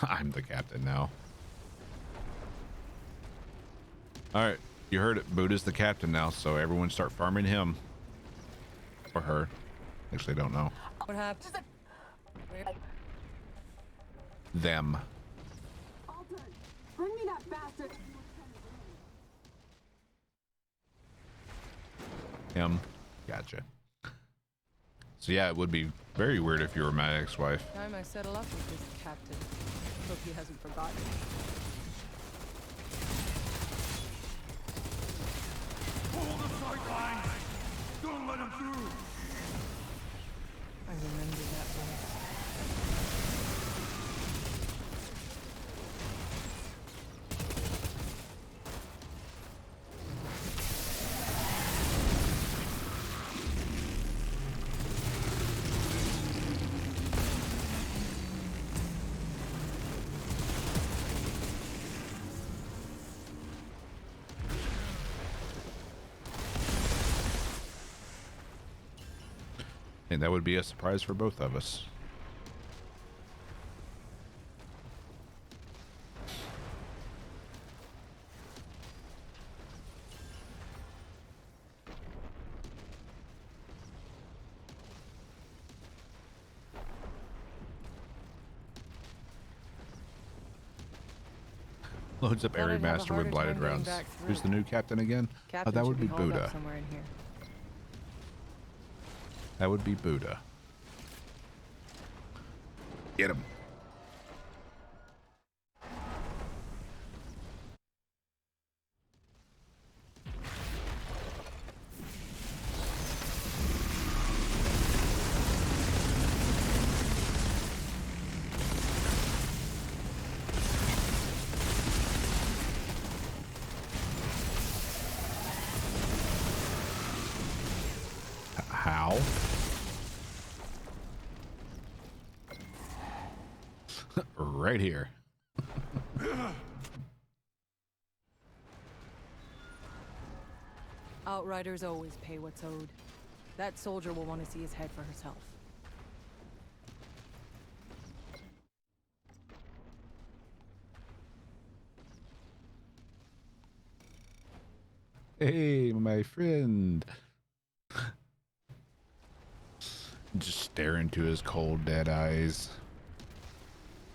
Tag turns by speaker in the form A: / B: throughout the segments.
A: I'm the captain now. All right, you heard it. Buddha's the captain now, so everyone start farming him or her. Actually, I don't know.
B: What happened?
A: Them.
C: Alter, bring me that bastard.
A: Him. Gotcha. So yeah, it would be very weird if you were my ex-wife.
B: Time I settle up with this captain. Hope he hasn't forgotten.
D: Hold the sideline! Don't let him through!
B: I remember that voice.
A: And that would be a surprise for both of us. Loads up Airy Master with blighted rounds. Who's the new captain again?
B: Captain
A: that would
B: should
A: be
B: hauled up
A: Buddha.
B: somewhere in here.
A: That would be Buddha. Get him. How? Right here.
B: Outriders always pay what's owed. That soldier will want to see his head for herself.
A: Hey, my friend. Just stare into his cold, dead eyes.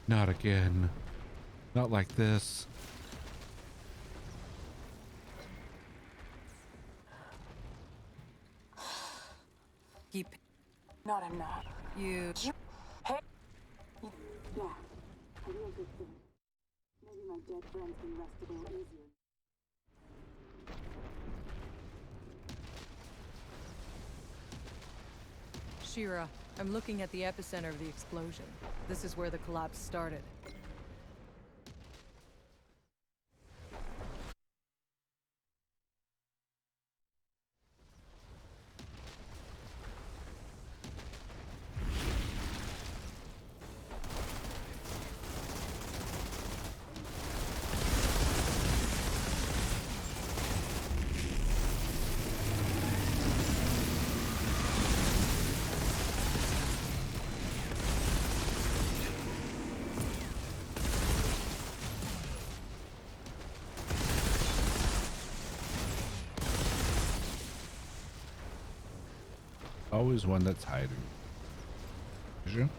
A: Not again. Not like this.
B: Keep
C: Not enough.
B: you.
C: Hey. Yeah, a real good thing. Maybe my dead friends can rest a little easier.
B: Shira, I'm looking at the epicenter of the explosion. This is where the collapse started.
A: Always one that's hiding. Is you?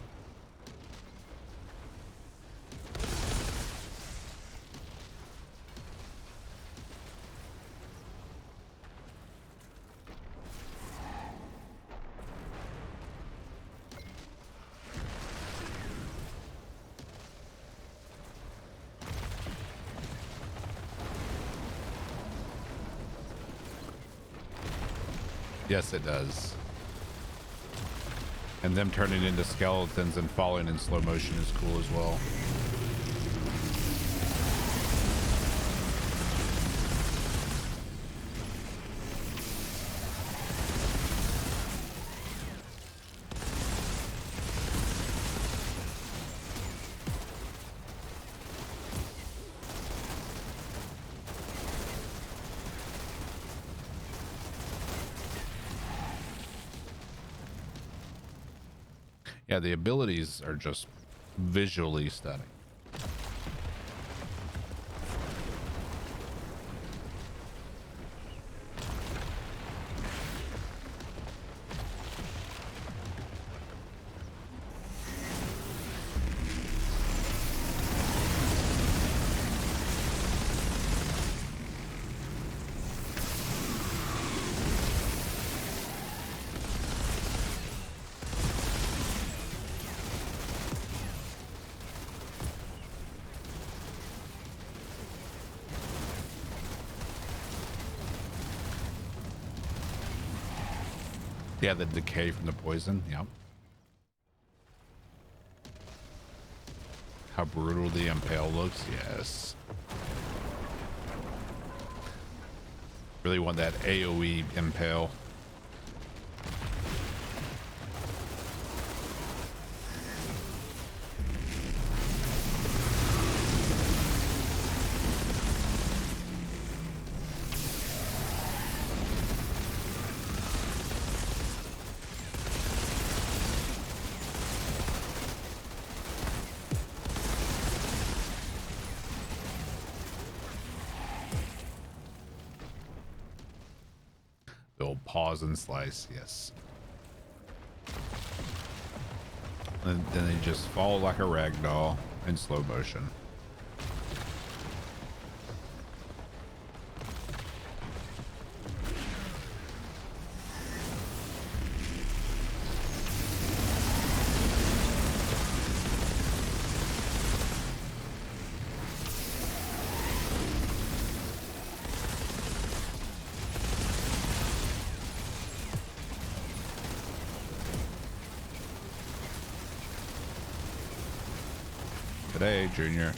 A: Yes, it does. And them turning into skeletons and falling in slow motion is cool as well. Yeah, the abilities are just visually stunning. Yeah, the decay from the poison. Yep. How brutal the impale looks. Yes. Really want that AoE impale. They'll pause and slice, yes. And then they just fall like a rag doll in slow motion. Today, Junior.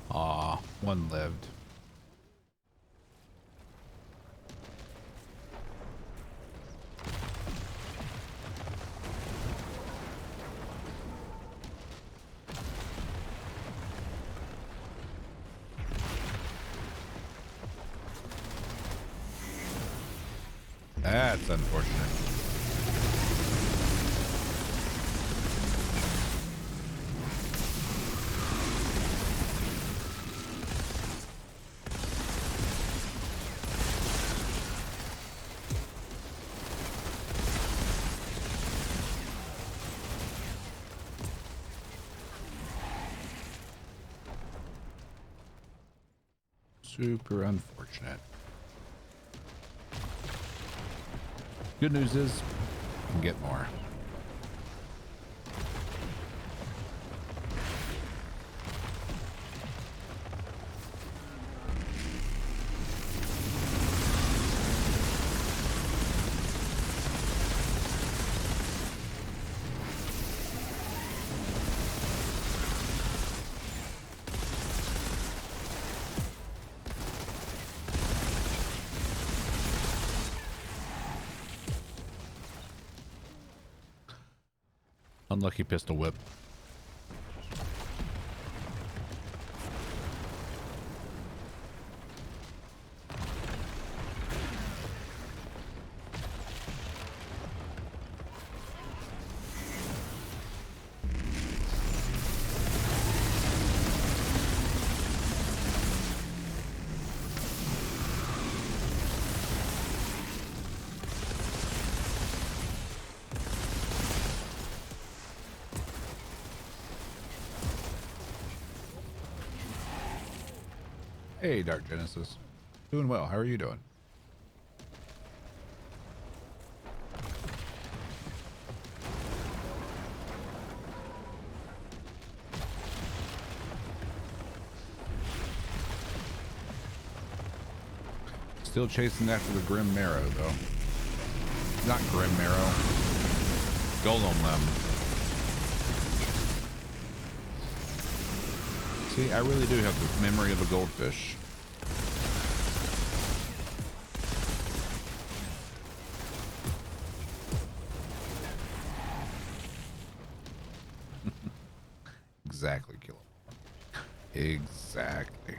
A: Aw, one lived. That's unfortunate. Super unfortunate. Good news is, we can get more. Unlucky pistol whip. Hey, Dark Genesis. Doing well. How are you doing? Still chasing after the Grim Marrow, though. Not Grim Marrow. Golem Limb. See, I really do have the memory of a goldfish. Exactly, Killer. Exactly.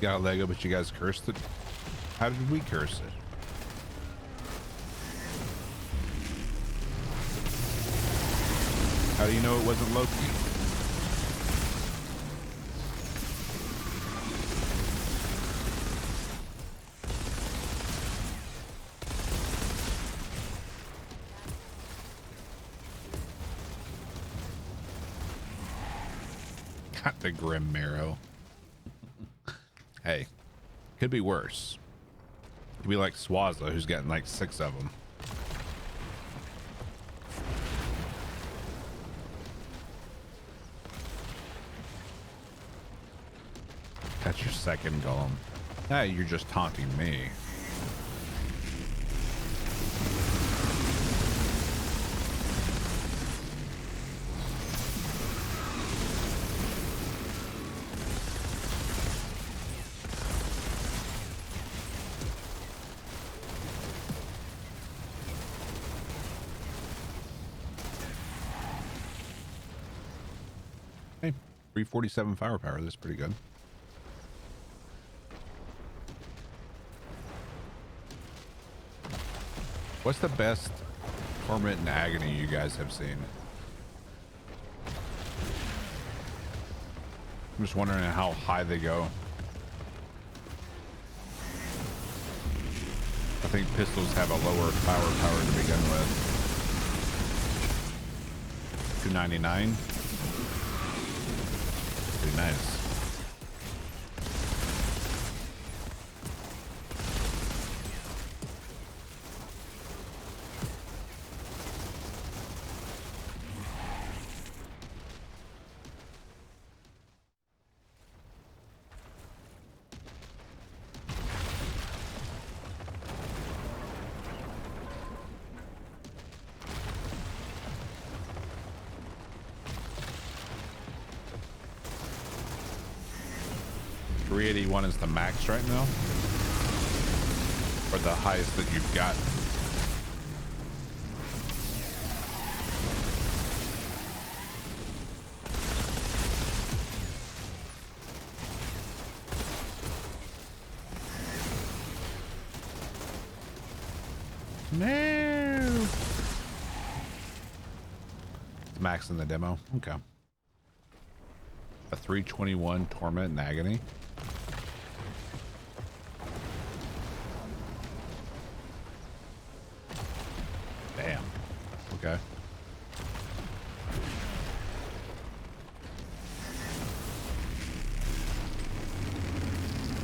A: Got a Lego, but you guys cursed it? How did we curse it? How do you know it wasn't Loki? Got the Grim Marrow. Hey, could be worse. Could be like Swazza, who's getting like 6 of them. That's your second golem. Hey, you're just taunting me. Hey, 347 firepower. That's pretty good. What's the best Torment and Agony you guys have seen? I'm just wondering how high they go. I think pistols have a lower firepower to begin with. 299. Pretty nice. One is the max right now, or the highest that you've got. No, it's max in the demo. Okay, a 321 Torment and Agony. Okay.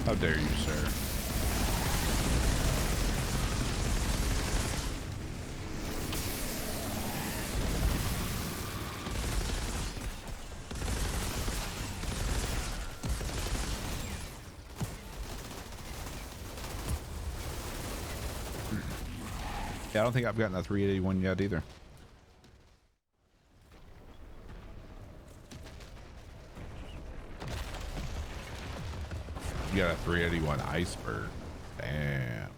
A: How dare you, sir? Yeah, I don't think I've gotten a 381 yet either. You got a 381 Iceberg. Damn.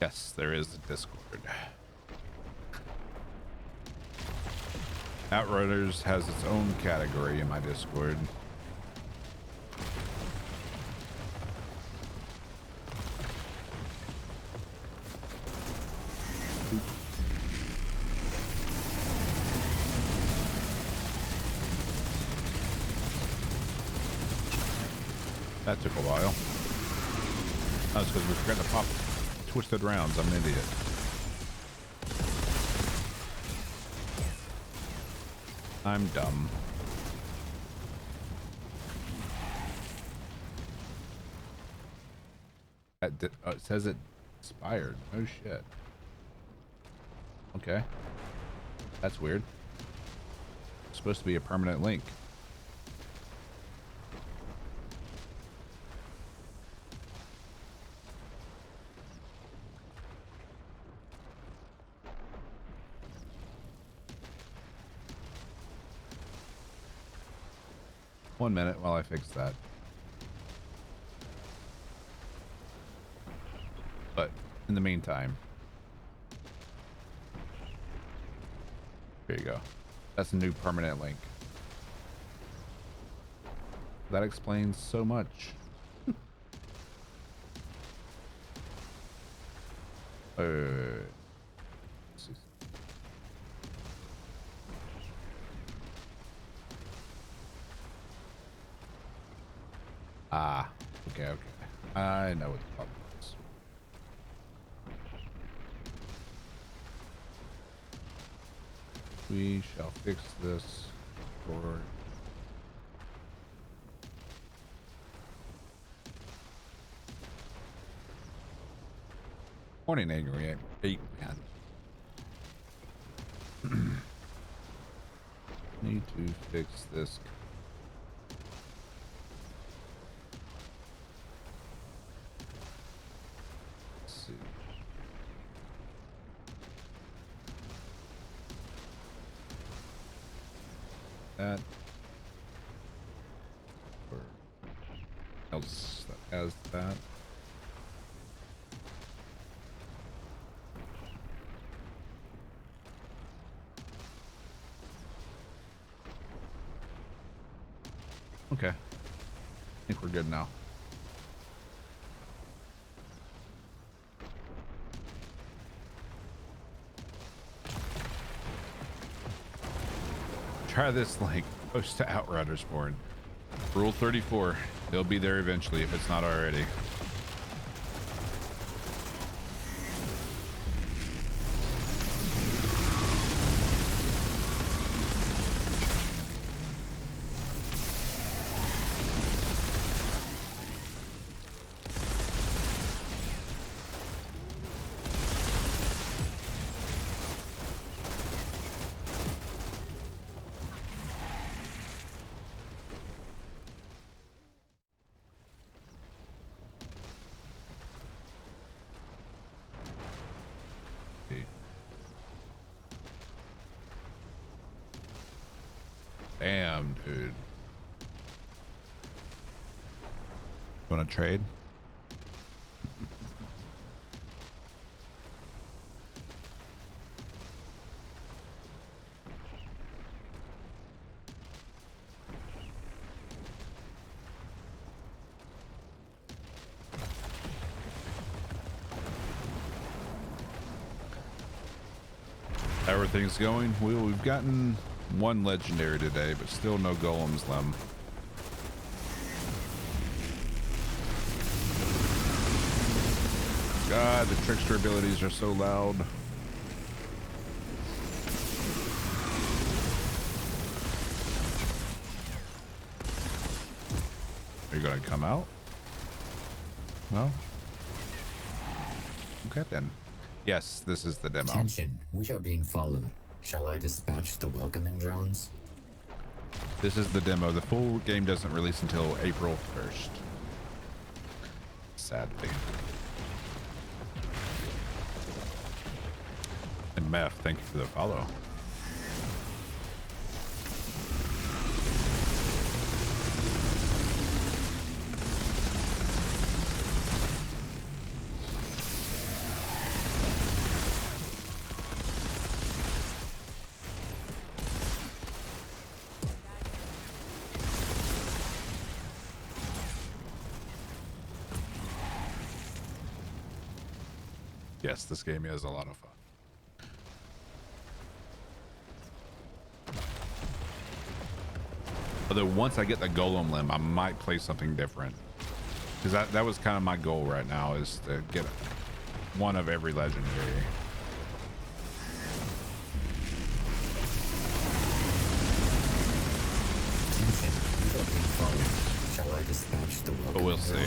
A: Yes, there is a Discord. Outriders has its own category in my Discord. That took a while. That's because we forgot to pop twisted rounds. I'm an idiot. I'm dumb. It says it expired. No shit. Okay. That's weird. It's supposed to be a permanent link. One minute while I fix that. But in the meantime, there you go. That's a new permanent link. That explains so much. Let's see. Ah, okay, okay. I know what the problem is. We shall fix this for... Morning, angry 8 man. Need to fix this. Let's see. That. Or else that has that. Okay. I think we're good now. Try this like post to Outriders board. Rule 34. They'll be there eventually if it's not already. Damn, dude. Want to trade? How are things going? We've gotten one legendary today, but still no golems, Lem. God, the trickster abilities are so loud. Are you gonna come out? No? Okay then. Yes, this is the demo.
E: Attention, we are being followed. Shall I dispatch the welcoming drones?
A: This is the demo. The full game doesn't release until April 1st. Sadly. And Meth, thank you for the follow. Yes, this game is a lot of fun. Although once I get the golem limb, I might play something different. Because that was kind of my goal right now, is to get one of every legendary.
E: Shall I dispatch the welcome?
A: But we'll see.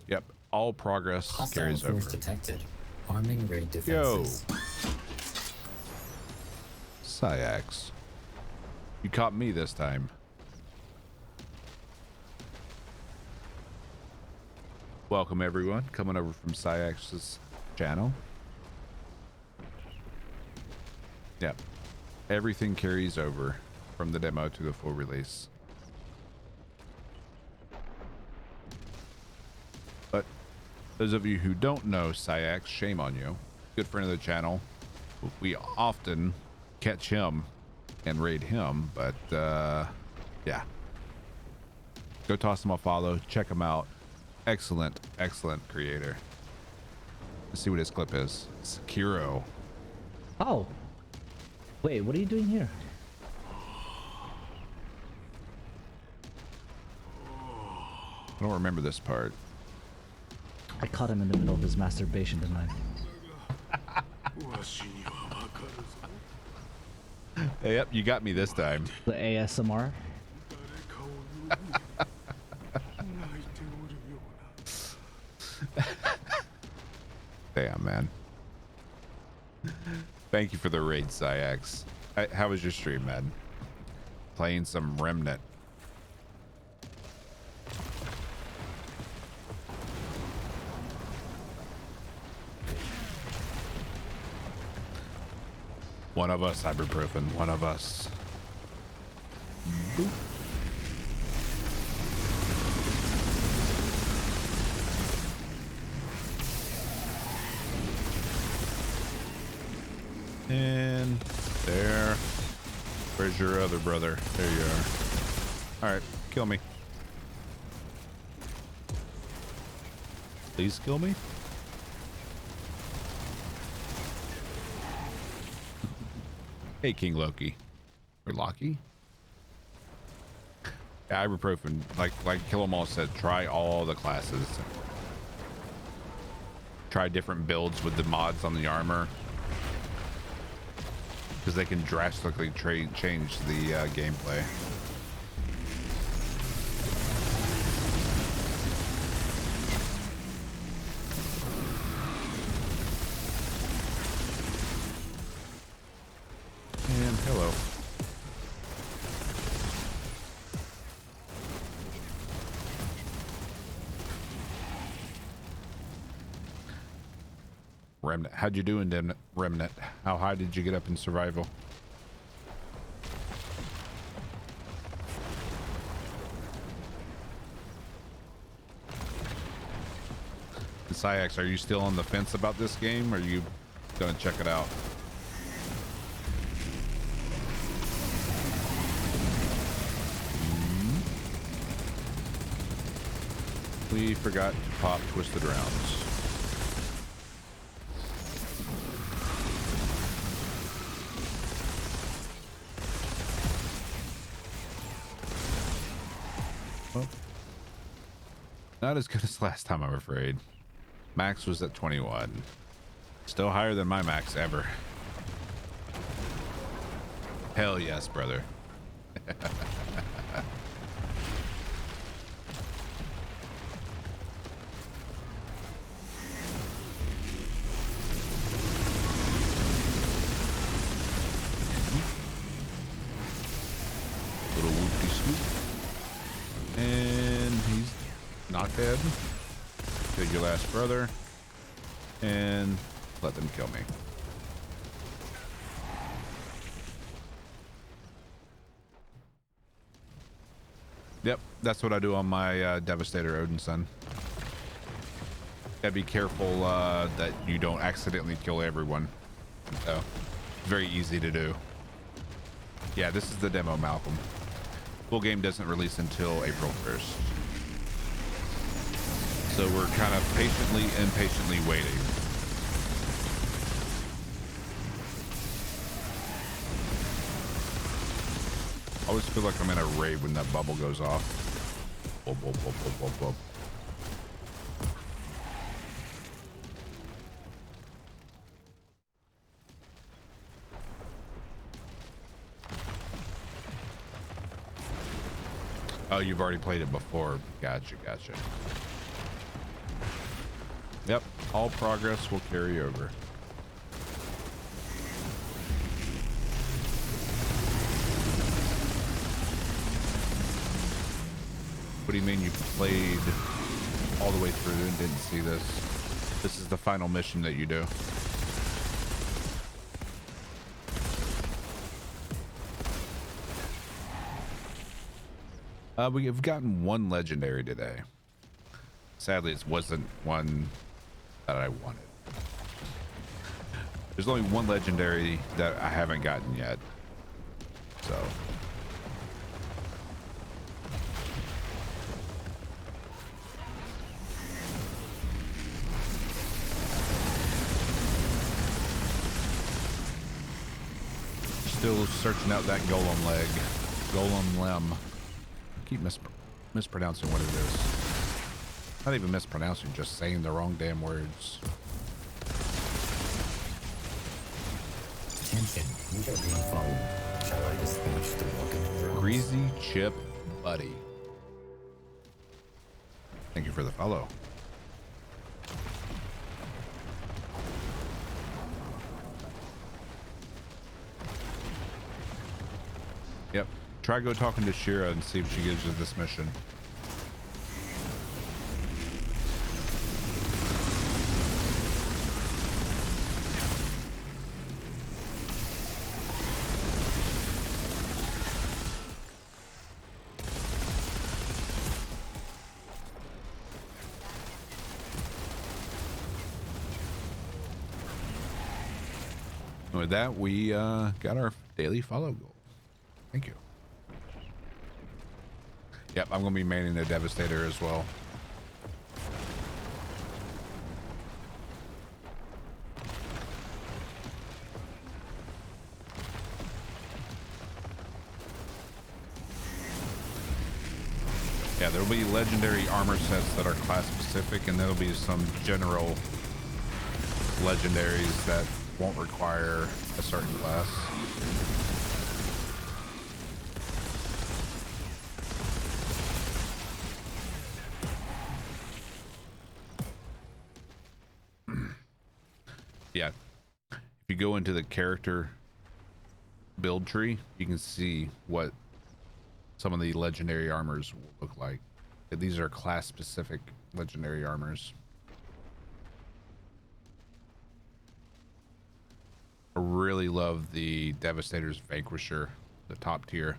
A: Yep, all progress
E: Hostile
A: carries over.
E: force detected. Arming raid
A: Yo,
E: defenses.
A: Syax, you caught me this time. Welcome everyone, coming over from Syax's channel. Yep, everything carries over from the demo to the full release. But those of you who don't know Syax, shame on you. Good friend of the channel. We often catch him and raid him, but yeah. Go toss him a follow, check him out. Excellent, excellent creator. Let's see what his clip is. Sekiro.
F: Oh. Wait, what are you doing here?
A: I don't remember this part.
F: I caught him in the middle of his masturbation tonight.
A: Hey, yep, you got me this time.
F: The ASMR?
A: Damn, man. Thank you for the raid, Syax. How was your stream, man? Playing some Remnant. One of us, ibuprofen. One of us. Boop. And there. Where's your other brother? There you are. All right, kill me. Please kill me. Hey, King Loki. Or Loki? Yeah, ibuprofen. Like Kill 'Em All said, try all the classes. Try different builds with the mods on the armor. Because they can drastically change the gameplay. And hello. Remnant. How'd you do in Remnant? How high did you get up in survival? Syax, are you still on the fence about this game, or are you gonna check it out? We forgot to pop twisted rounds. Well, not as good as last time, I'm afraid. Max was at 21. Still higher than my max ever. Hell yes, brother. Little whoopty swoop. And he's not dead. Take your last brother and let them kill me. Yep, that's what I do on my Devastator Odin Son. Gotta be careful that you don't accidentally kill everyone. So very easy to do. Yeah, this is the demo, Malcolm. Full game doesn't release until April 1st. So we're kind of impatiently waiting. I always feel like I'm in a rave when that bubble goes off. Whoop, whoop, whoop, whoop, whoop, whoop. Oh, you've already played it before. Gotcha, gotcha. Yep, all progress will carry over. What do you mean you played all the way through and didn't see this? This is the final mission that you do. We've gotten one legendary today. Sadly, it wasn't one that I wanted. There's only one legendary that I haven't gotten yet. So. Still searching out that golem leg. Golem limb. Keep mispronouncing what it is. Not even mispronouncing, just saying the wrong damn words.
E: Attention, you are being followed. Shall I dispatch the walking drones?
A: Greasy Chip Buddy. Thank you for the follow. Yep. Try go talking to Shira and see if she gives you this mission. And with that, we got our daily follow goal. Thank you. Yep, I'm going to be manning the Devastator as well. Yeah, there'll be legendary armor sets that are class specific, and there'll be some general legendaries that won't require a certain class. Yeah, if you go into the character build tree, you can see what some of the legendary armors will look like. These are class specific legendary armors. I really love the Devastator's Vanquisher, the top tier.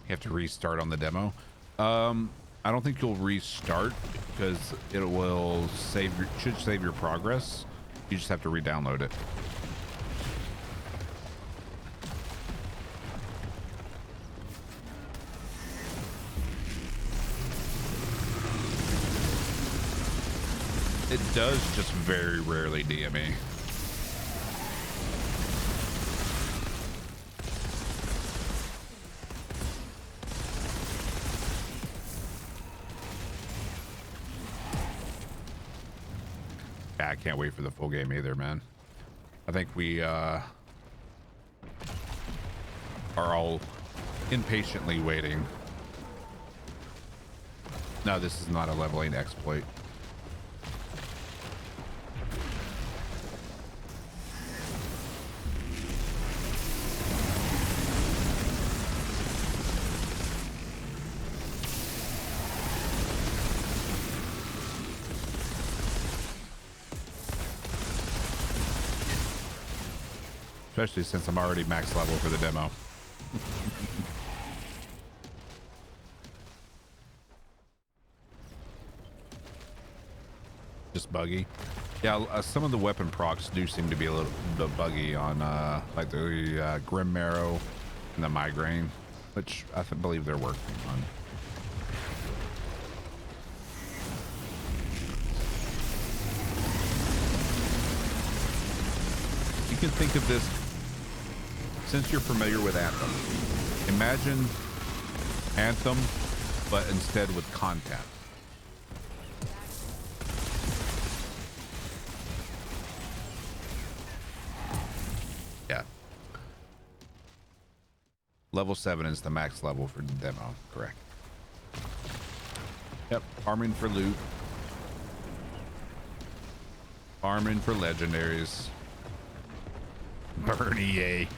A: You have to restart on the demo. I don't think you'll restart because it will save your, should save your progress. You just have to re-download it. It does just very rarely DME. Yeah, I can't wait for the full game either, man. I think we are all impatiently waiting. No, this is not a leveling exploit. Especially since I'm already max level for the demo. Just buggy. Yeah, some of the weapon procs do seem to be a little bit buggy on like the Grim Marrow and the Migraine, which I believe they're working on. You can think of this, since you're familiar with Anthem, imagine Anthem, but instead with content. Yeah. Level 7 is the max level for the demo, correct? Yep, farming for loot. Farming for legendaries. Burn EA.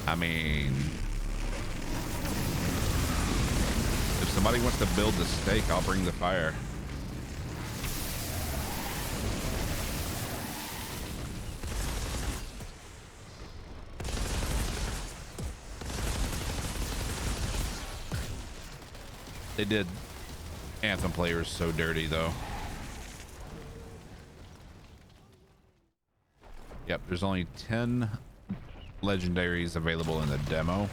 A: I mean, if somebody wants to build the stake, I'll bring the fire. They did Anthem players so dirty though. Yep, there's only 10 legendaries available in the demo.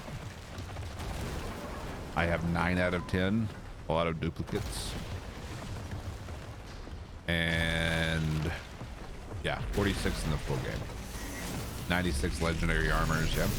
A: I have 9 out of 10, a lot of duplicates. And yeah, 46 in the full game. 96 legendary armors, yep.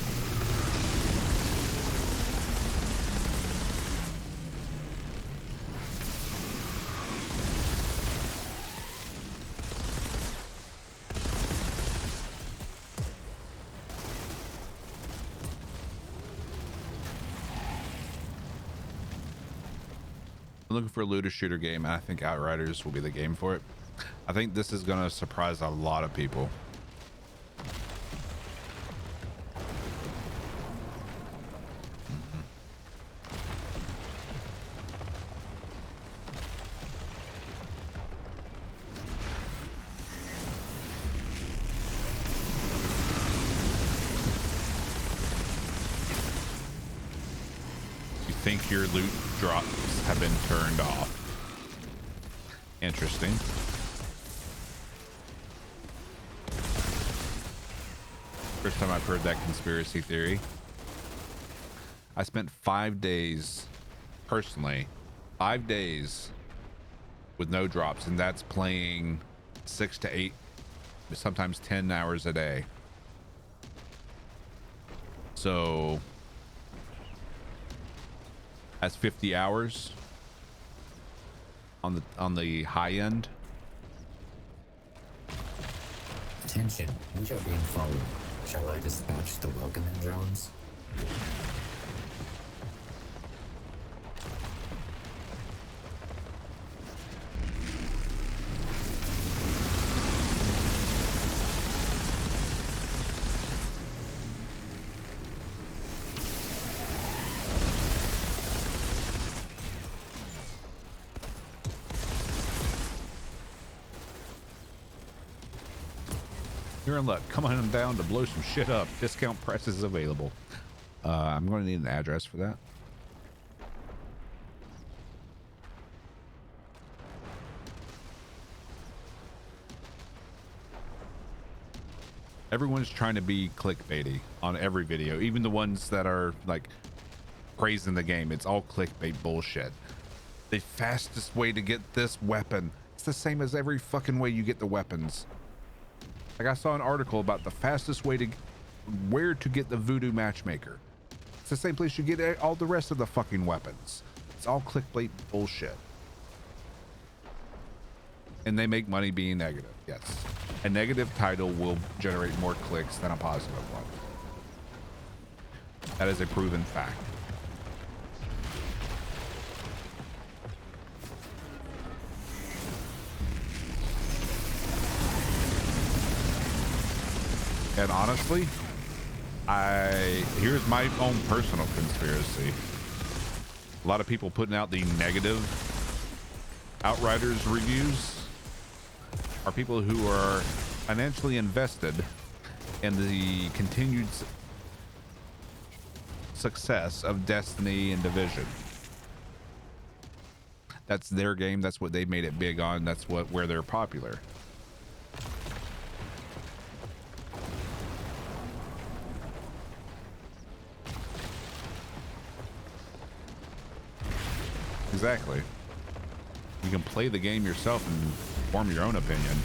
A: Looking for a looter shooter game, and I think Outriders will be the game for it. I think this is going to surprise a lot of people. You think your loot drops have been turned off. Interesting. First time I've heard that conspiracy theory. I spent 5 days, personally, 5 days with no drops, and that's playing 6 to 8, sometimes 10 hours a day. So that's 50 hours on the high end.
E: Attention, we are being followed. Shall I dispatch the welcoming drones?
A: You're in luck. Come on down to blow some shit up. Discount prices available. I'm going to need an address for that. Everyone's trying to be clickbaity on every video, even the ones that are like praising the game. It's all clickbait bullshit. The fastest way to get this weapon. It's the same as every fucking way you get the weapons. Like I saw an article about the fastest way to where to get the voodoo matchmaker. It's the same place you get all the rest of the fucking weapons. It's all clickbait bullshit. And they make money being negative. Yes. A negative title will generate more clicks than a positive one. That is a proven fact. And honestly, here's my own personal conspiracy. A lot of people putting out the negative Outriders reviews are people who are financially invested in the continued success of Destiny and Division. That's their game. That's what they made it big on. That's where they're popular. Exactly. You can play the game yourself and form your own opinion.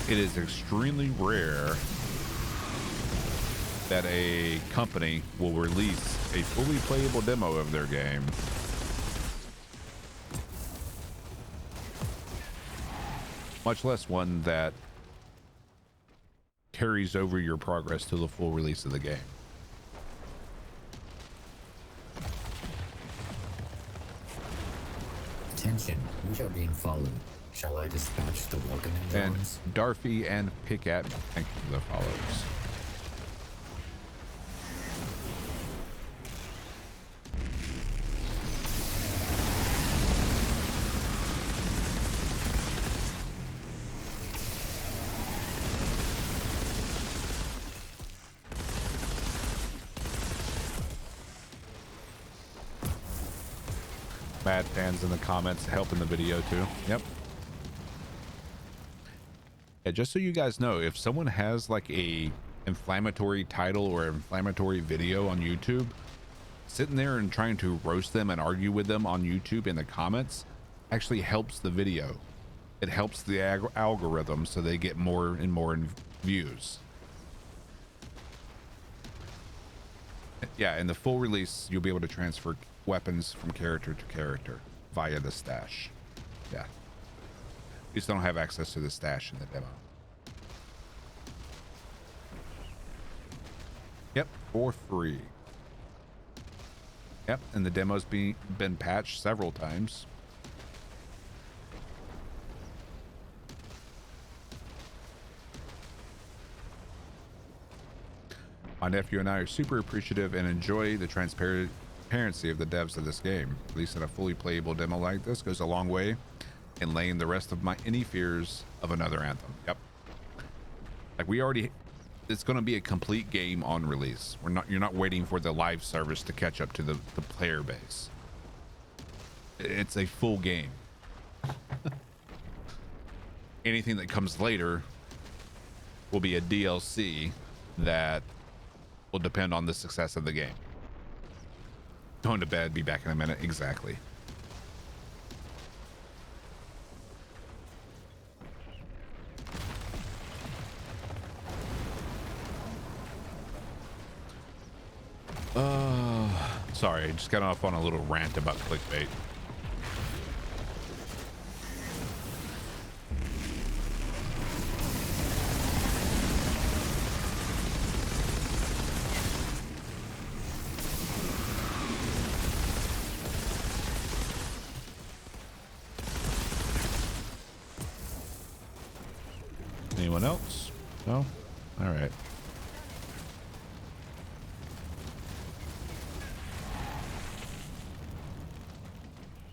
A: It is extremely rare that a company will release a fully playable demo of their game. Much less one that carries over your progress to the full release of the game.
E: Attention, we are being followed. Shall I dispatch the welcoming
A: And
E: drones?
A: Darfy and Picat, thank you for the follows. Mad fans in the comments helping the video too. Yep. Yeah, just so you guys know, if someone has like a inflammatory title or inflammatory video on YouTube, sitting there and trying to roast them and argue with them on YouTube in the comments actually helps the video. It helps the algorithm so they get more and more views. Yeah, in the full release, you'll be able to transfer weapons from character to character via the stash. Yeah. You just don't have access to the stash in the demo. Yep, for free. Yep, and the demo's been patched several times. My nephew and I are super appreciative and enjoy the transparency of the devs of this game. Releasing a fully playable demo like this goes a long way in laying the rest of any fears of another Anthem. Yep. Like it's going to be a complete game on release. You're not waiting for the live service to catch up to the player base. It's a full game. Anything that comes later will be a DLC that will depend on the success of the game. Going to bed, be back in a minute. Exactly. Sorry, I just got off on a little rant about clickbait. Anyone else? No? All right.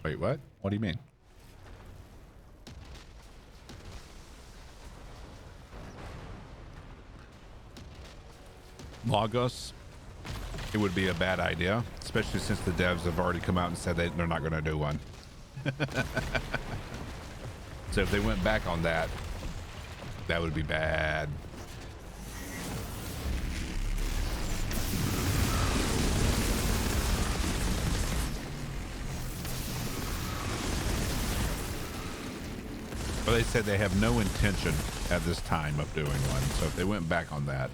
A: Wait, what? What do you mean? Lagos? It would be a bad idea, especially since the devs have already come out and said they're not going to do one. So if they went back on that, that would be bad. But they said they have no intention at this time of doing one. So if they went back on that.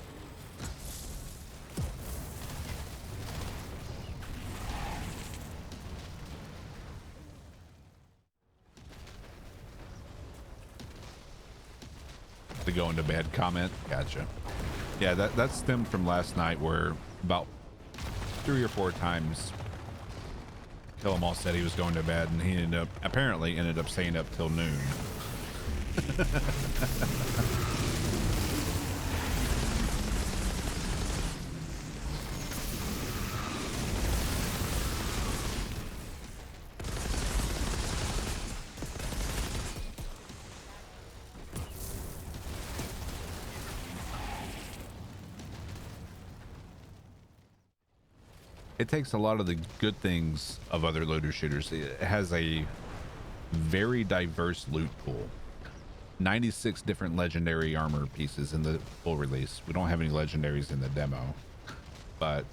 A: The going to bed comment. Gotcha. Yeah, that stemmed from last night where about 3 or 4 times Kill 'Em All said he was going to bed and he apparently ended up staying up till noon. it takes a lot of the good things of other looter shooters. It has a very diverse loot pool. 96 different legendary armor pieces in the full release. We don't have any legendaries in the demo, but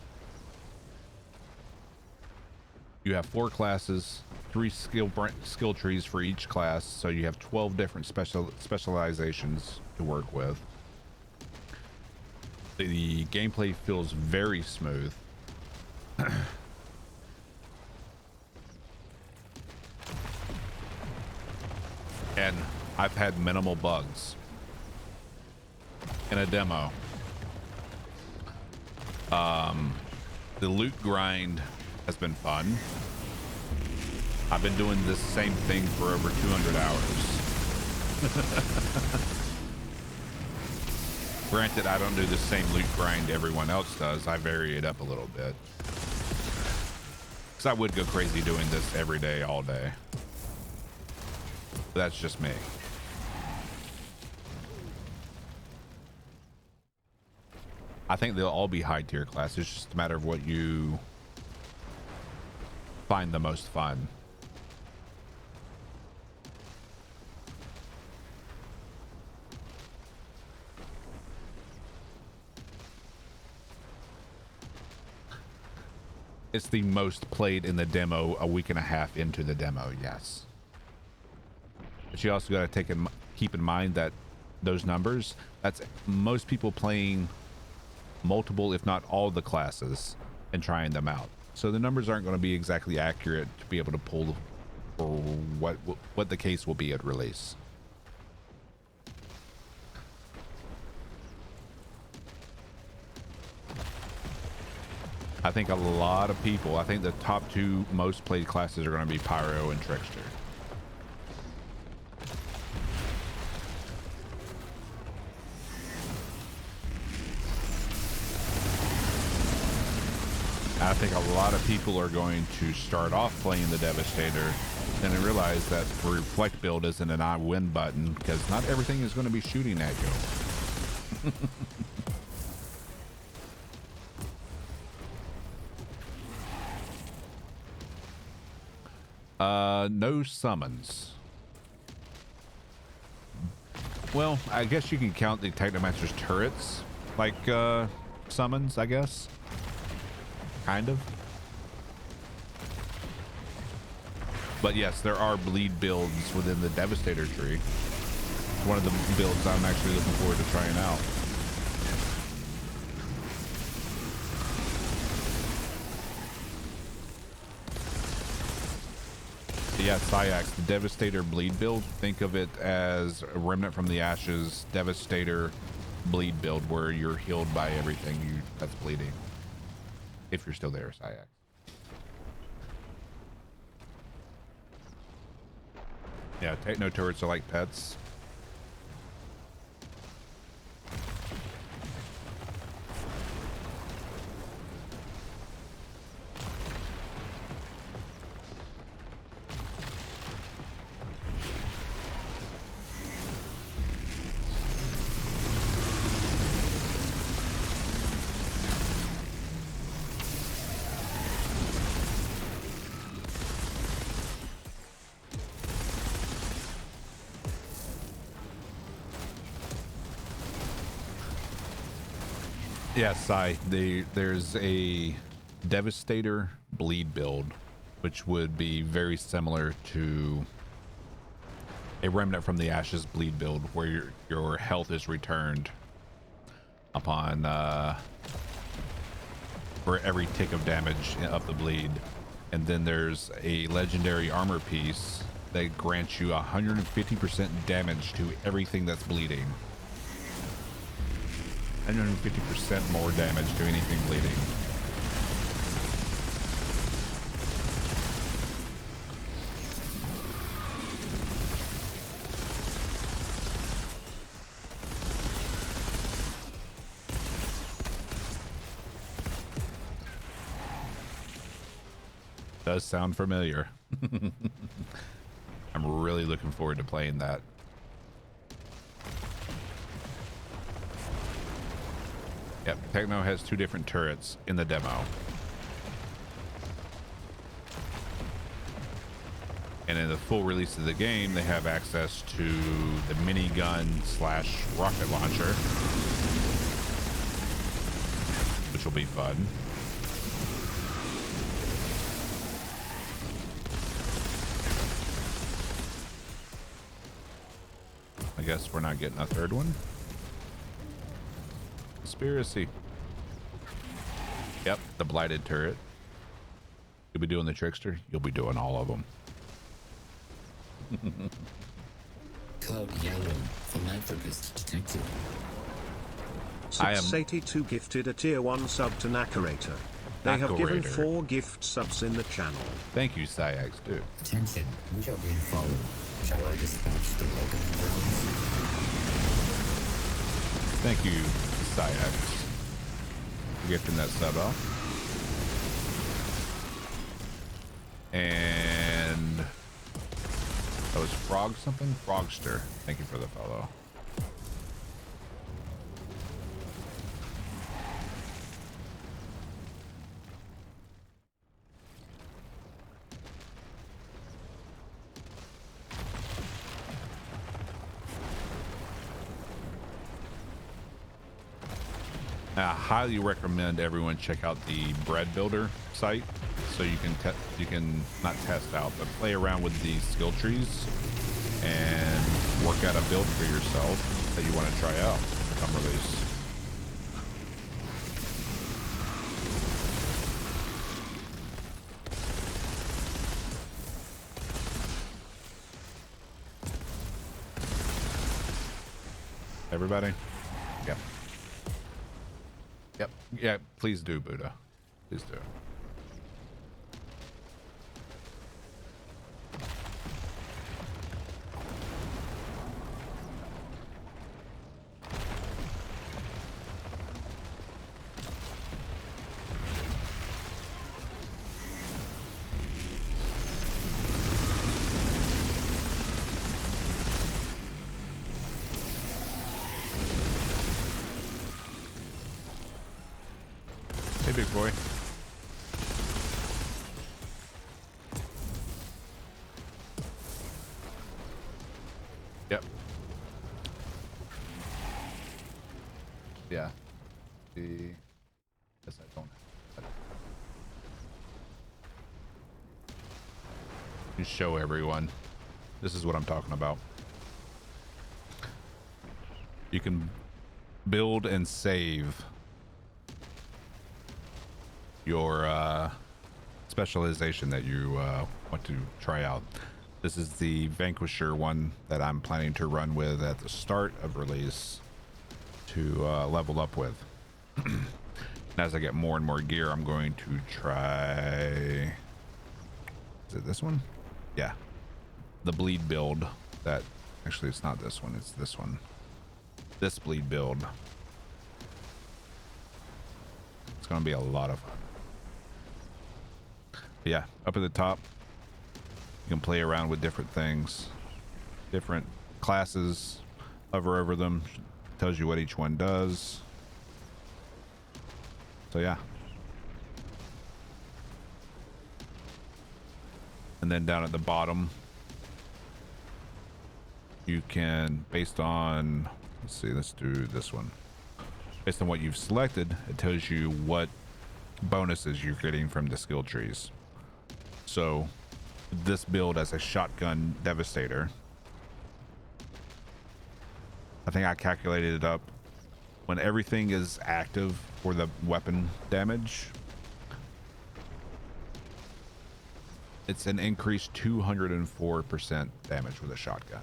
A: you have 4 classes, 3 skill trees for each class, so you have 12 different specializations to work with. The gameplay feels very smooth. And I've had minimal bugs in a demo. The loot grind has been fun. I've been doing this same thing for over 200 hours. Granted, I don't do the same loot grind everyone else does. I vary it up a little bit. Because I would go crazy doing this every day, all day. But that's just me. I think they'll all be high tier classes. It's just a matter of what you find the most fun. It's the most played in the demo a week and a half into the demo, yes. But you also got to keep in mind that those numbers, that's most people playing multiple, if not all, the classes and trying them out. So the numbers aren't going to be exactly accurate to be able to pull for what the case will be at release. I think a lot of people, I think the top 2 most played classes are going to be Pyro and Trickster. I think a lot of people are going to start off playing the Devastator, then they realize that the reflect build isn't an I win button, because not everything is going to be shooting at you. No summons. Well, I guess you can count the Technomancer's turrets like summons, I guess. Kind of. But yes, there are bleed builds within the Devastator tree. It's one of the builds I'm actually looking forward to trying out. Yeah, Syax, the Devastator bleed build, think of it as a Remnant from the Ashes Devastator bleed build where you're healed by everything that's bleeding. If you're still there, Syax. Yeah, Techno turrets are like pets. Yes, there's a Devastator bleed build, which would be very similar to a Remnant from the Ashes bleed build, where your health is returned upon for every tick of damage of the bleed. And then there's a legendary armor piece that grants you 150% damage to everything that's bleeding. 150% more damage to anything bleeding. Does sound familiar. I'm really looking forward to playing that. Yep, Techno has 2 different turrets in the demo. And in the full release of the game, they have access to the minigun / rocket launcher, which will be fun. I guess we're not getting a third one. Conspiracy. Yep, the blighted turret. You'll be doing the Trickster. You'll be doing all of them.
E: Code yellow. Philanthropist detected.
A: I am
G: 682 gifted a tier 1 sub to Narrator. They have given
A: Narrator.
G: 4 gift subs in the channel.
A: Thank you, Syax, too.
E: Attention, we are being followed. Shall I dispatch the welcome drones?
A: Thank you, Syax, for gifting that sub out. And that was Frog something? Frogster. Thank you for the follow. I highly recommend everyone check out the bread builder site, so you can not test out, but play around with the skill trees and work out a build for yourself that you want to try out come release. Everybody? Yep. Yep. Yeah, please do, Buddha. Please do. Hey, big boy. Yep. Yeah. The yes, I don't. You show everyone. This is what I'm talking about. You can build and save your specialization that you want to try out. This is the Vanquisher one that I'm planning to run with at the start of release to level up with. And as I get more and more gear, I'm going to try, is it this one? Yeah, the bleed build. That actually, it's not this one, it's this one, this bleed build. It's gonna be a lot of fun. But yeah, up at the top, you can play around with different things, different classes, hover over them, tells you what each one does. So yeah. And then down at the bottom, you can, based on, let's see, let's do this one. Based on what you've selected, it tells you what bonuses you're getting from the skill trees. So this build as a shotgun devastator, I think I calculated it up. When everything is active for the weapon damage, it's an increased 204% damage with a shotgun.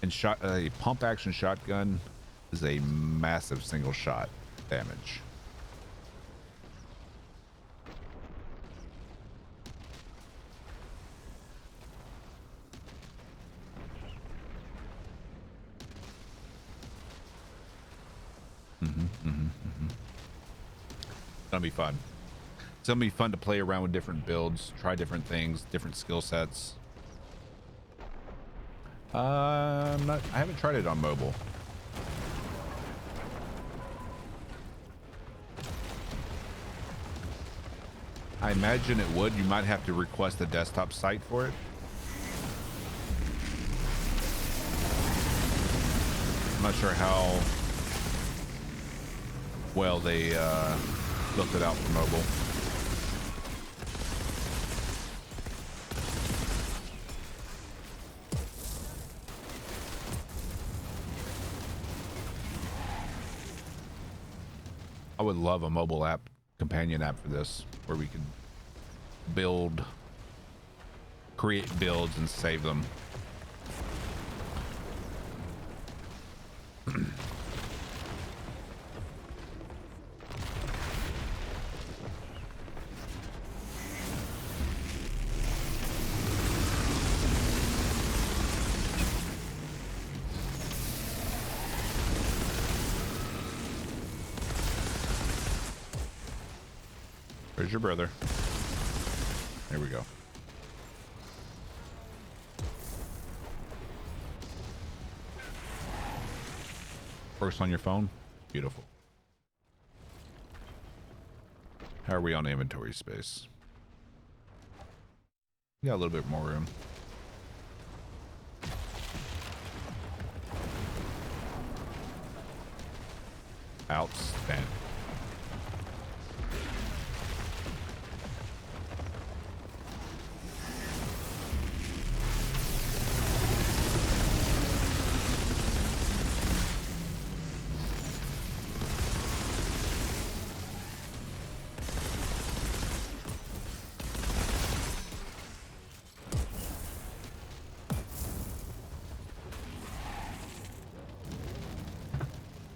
A: And a pump action shotgun is a massive single shot damage. It's gonna be fun. It's gonna be fun to play around with different builds, try different things, different skill sets. I haven't tried it on mobile. I imagine it would. You might have to request a desktop site for it. I'm not sure how well they built it out for mobile. I would love a mobile app, companion app for this, where we could create builds and save them. Where's your brother? There we go. Works on your phone? Beautiful. How are we on inventory space? We got a little bit more room. Outstanding.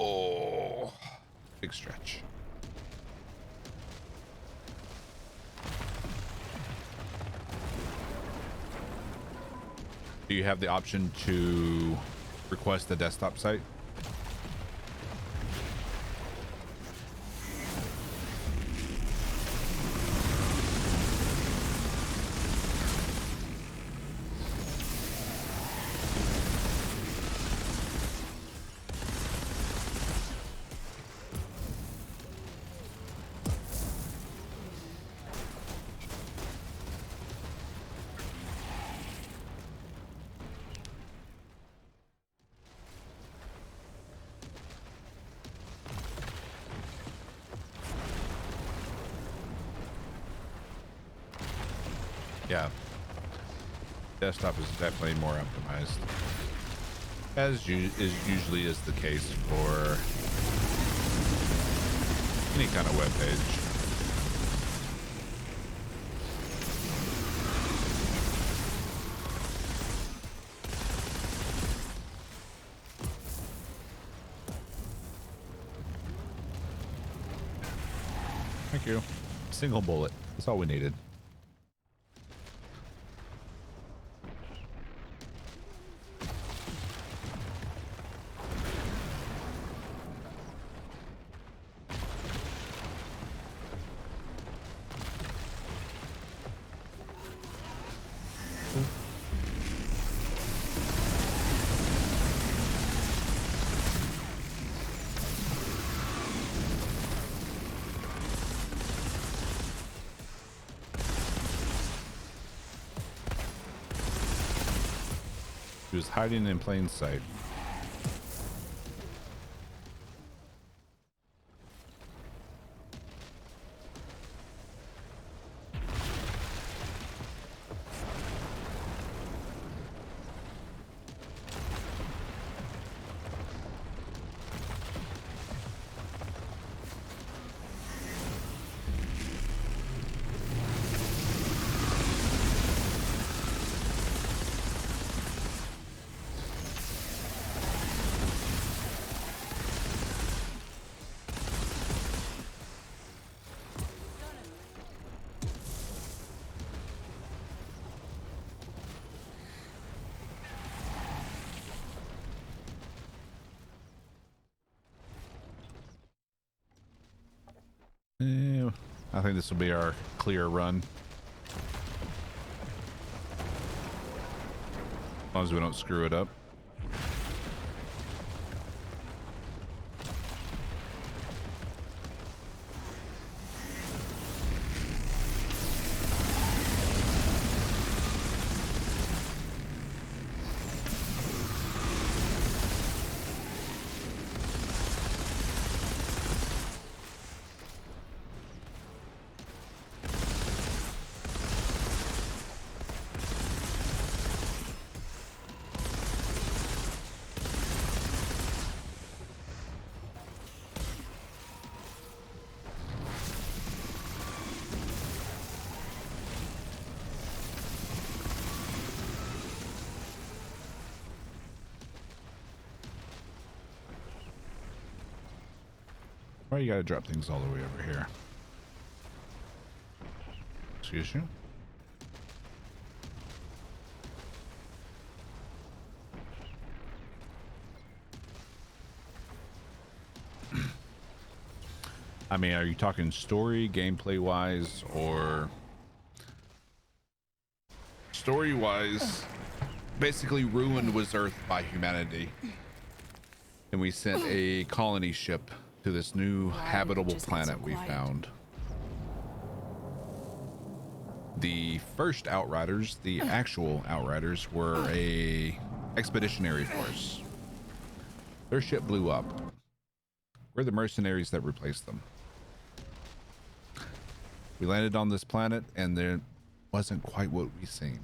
A: Oh, big stretch. Do you have the option to request the desktop site? Yeah, desktop is definitely more optimized, as usually is the case for any kind of web page. Thank you. Single bullet. That's all we needed. He was hiding in plain sight. I think this will be our clear run. As long as we don't screw it up. Why you gotta drop things all the way over here? Excuse you? I mean, are you talking story, gameplay wise, or story wise? Basically, ruined was Earth by humanity, and we sent a colony ship to this new habitable planet we found. The first Outriders, the actual Outriders, were a expeditionary force. Their ship blew up. We're the mercenaries that replaced them. We landed on this planet, and there wasn't quite what we seemed.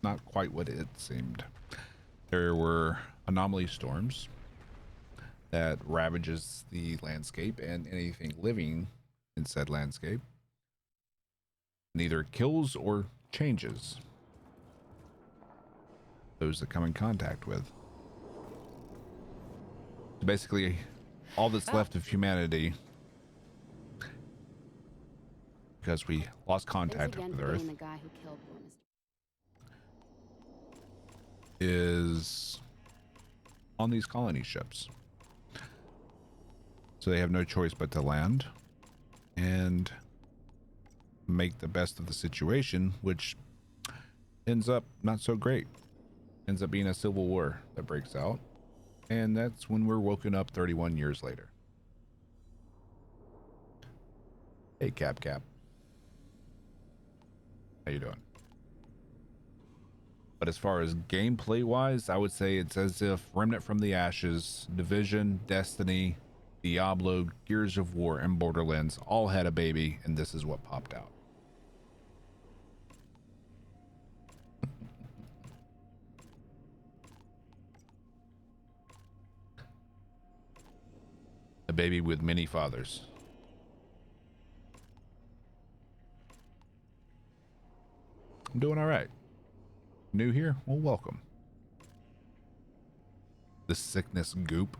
A: Not quite what it seemed. There were anomaly storms that ravages the landscape, and anything living in said landscape neither kills or changes those that come in contact with. So basically, all that's left of humanity, because we lost contact with Earth, is on these colony ships. So they have no choice but to land and make the best of the situation, which ends up not so great. Ends up being a civil war that breaks out, and that's when we're woken up 31 years later. Hey, Cap. How you doing? But as far as gameplay wise, I would say it's as if Remnant from the Ashes, Division, Destiny, Diablo, Gears of War, and Borderlands all had a baby, and this is what popped out. A baby with many fathers. I'm doing all right. New here? Well, welcome. The sickness goop.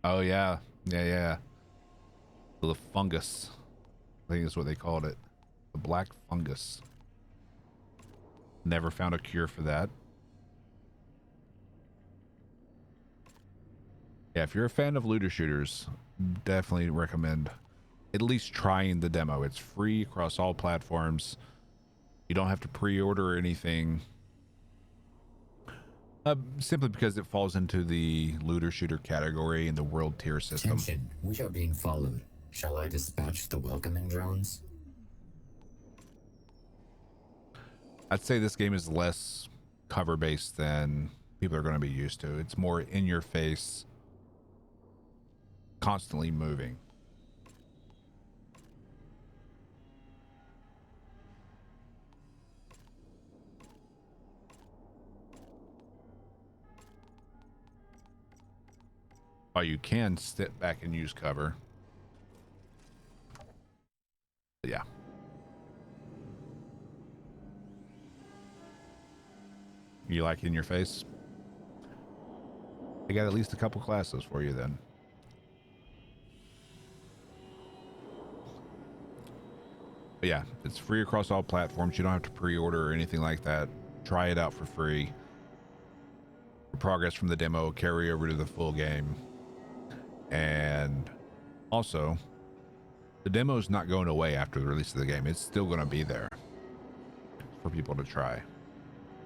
A: Oh, yeah. Yeah. The fungus. I think that's what they called it. The black fungus. Never found a cure for that. Yeah, if you're a fan of looter shooters, definitely recommend at least trying the demo. It's free across all platforms. You don't have to pre-order anything. Simply because it falls into the looter shooter category in the world tier system.
E: Attention, we are being followed. Shall I dispatch the welcoming drones?
A: I'd say this game is less cover based than people are going to be used to. It's more in your face, constantly moving. While you can sit back and use cover. But yeah. You like in your face? I got at least a couple classes for you then. But yeah, it's free across all platforms. You don't have to pre-order or anything like that. Try it out for free. Your progress from the demo will carry over to the full game. And also, the demo is not going away after the release of the game. It's still going to be there for people to try.